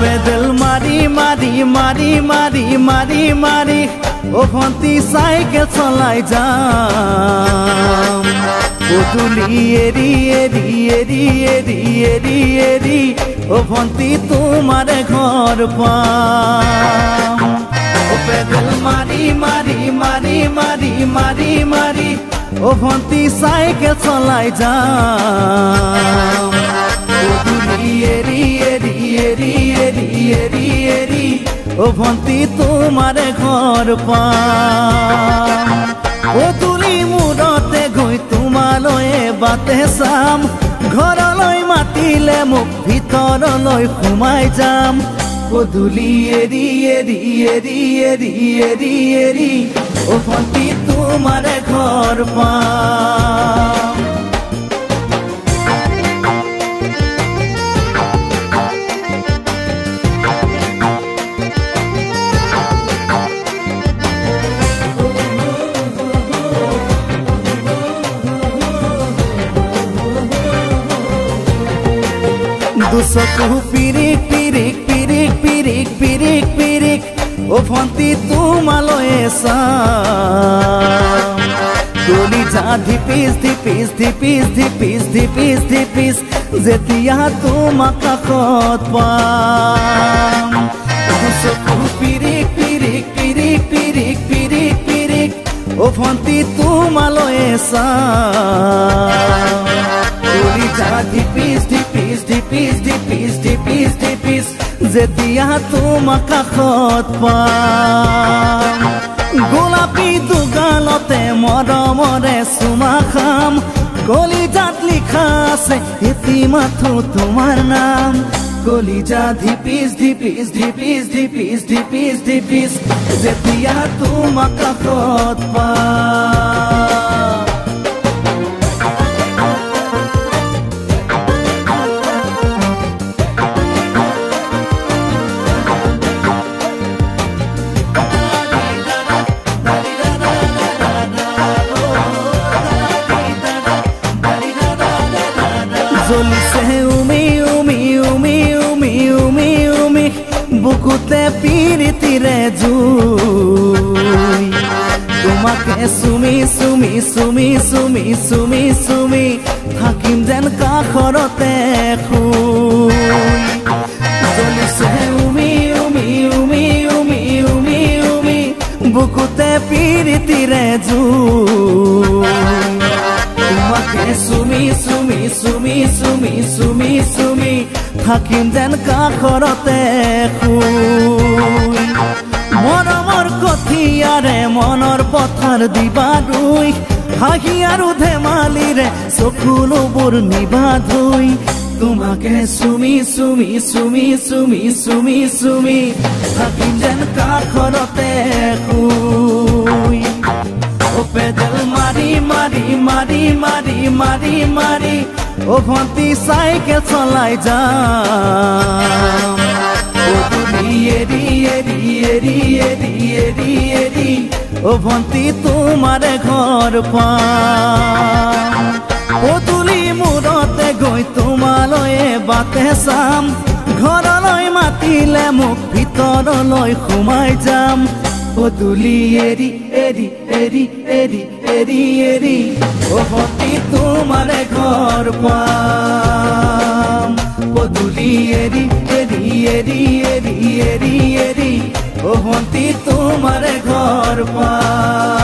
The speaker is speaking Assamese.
পেডেল মারি মারি মারি মারি মারি মারি ও ভন্তি সাইকেল চলাই যাম পদূলি এরি এরি এরি এরি এরি এরি ও ভন্তি তোমার ঘর পাম ও পেডেল মারি মারি মারি মারি মারি মারি ও ভন্তি সাইকেল চলাই যাম পদূলি এরি এরি এরি এরি এরি এরি ও ভন্তি তোমার ঘর পাম পদূলি মূৰতে গৈ তোমালৈ বাটে চাম ঘৰলৈ মাতিলে মোক ভিতৰলৈ সোমাই যাম পদূলি এৰি এৰি এৰি এৰি এৰি এৰি ও ভন্তি তোমাৰ ঘৰ পাম দুচকু পিৰিক পিৰিক পিৰিক পিৰিক পিৰিক পিৰিক ও ভন্তি তোমালৈ চাম কলিজা ধিপিস ধিপিস ধিপিস ধিপিস ধিপিস ধিপিস যেতিয়া তোমাক কাষত পাম দুচকু পিৰিক পিৰিক পিৰিক পিৰিক পিৰিক পিৰিক ও ভন্তি তোমালৈ চাম কলিজা ধিপিস ধিপিস ধিপিস ধিপিস ধিপিস ধিপিস যেতিয়া তোমাক কাষত পাম গোলাপী দুগালতে মৰমৰে চুমা খাম কলিজাত লিখা আছে এটি মাথো তোমাৰ নাম কলিজা ধিপিস ধিপিস ধিপিস ধিপিস ধিপিস ধিপিস যেতিয়া তোমাক কাষত পাম জ্বলিছে উমি উমি উমি উমি উমি উমি বুকুতে পিৰিতিৰে জুই তোমাকে চুমি চুমি চুমি চুমি চুমি চুমি থাকিম যেন কাষৰতে শুই জ্বলিছে উমি উমি উমি উমি উমি উমি বুকুতে পিৰিতিৰে জুই তোমাকে চুমি চুমি চুমি চুমি চুমি চুমি থাকিম যেন কাষৰতে শুই মৰমৰ কঠিয়াৰে মনৰ পথাৰ দিবা ৰুই হাঁহি আৰু ধেমালিৰে চকুলোবোৰ নিবা ধুই তোমাকে চুমি চুমি চুমি চুমি চুমি চুমি থাকিম যেন কাষৰতে শুই ও পেডেল মারি মারি মারি মারি মারি মারি ও ভন্তি সাইকেল চলাই যাম পদূলি এরি এরি এরি এরি এরি এরি ও ভন্তি তোমার ঘর পাম পদূলি মূৰতে গৈ তোমালৈ বাটে চাম ঘৰলৈ মাতিলে মোক ভিতৰলৈ সোমাই যাম পদূলি এৰি এৰি এৰি এৰি এৰি এৰি ও ভন্তি তোমাৰ ঘৰ পাম পদূলি এৰি এৰি এৰি এৰি এৰি এৰি ও ভন্তি তোমাৰ ঘৰ পাম